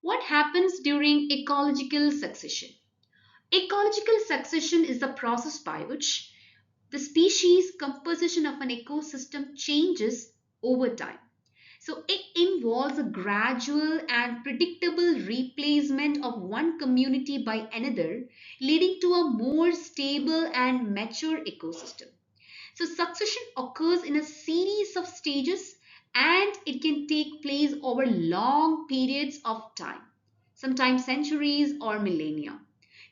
What happens during ecological succession? Ecological succession is the process by which the species composition of an ecosystem changes over time. So it involves a gradual and predictable replacement of one community by another, leading to a more stable and mature ecosystem. So succession occurs in a series of stages and it can take place over long periods of time, sometimes centuries or millennia.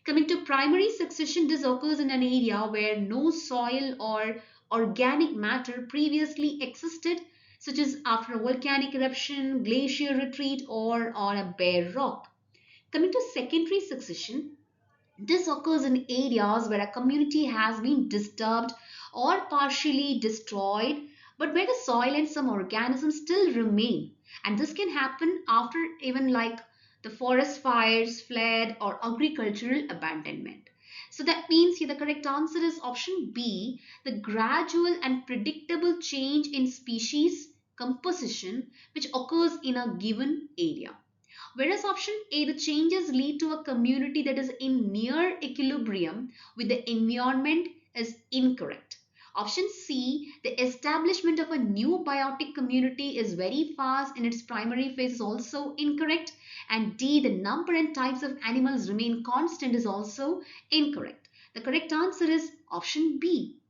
Coming to primary succession, this occurs in an area where no soil or organic matter previously existed, such as after a volcanic eruption, glacier retreat, or on a bare rock. Coming to secondary succession, this occurs in areas where a community has been disturbed or partially destroyed, but where the soil and some organisms still remain. And this can happen after even like the forest fires, flood, or agricultural abandonment. So that means here the correct answer is option B, the gradual and predictable change in species composition which occurs in a given area. Whereas option A, the changes lead to a community that is in near equilibrium with the environment is incorrect. Option C, the establishment of a new biotic community is very fast in its primary phase is also incorrect. And D, the number and types of animals remain constant is also incorrect. The correct answer is option B.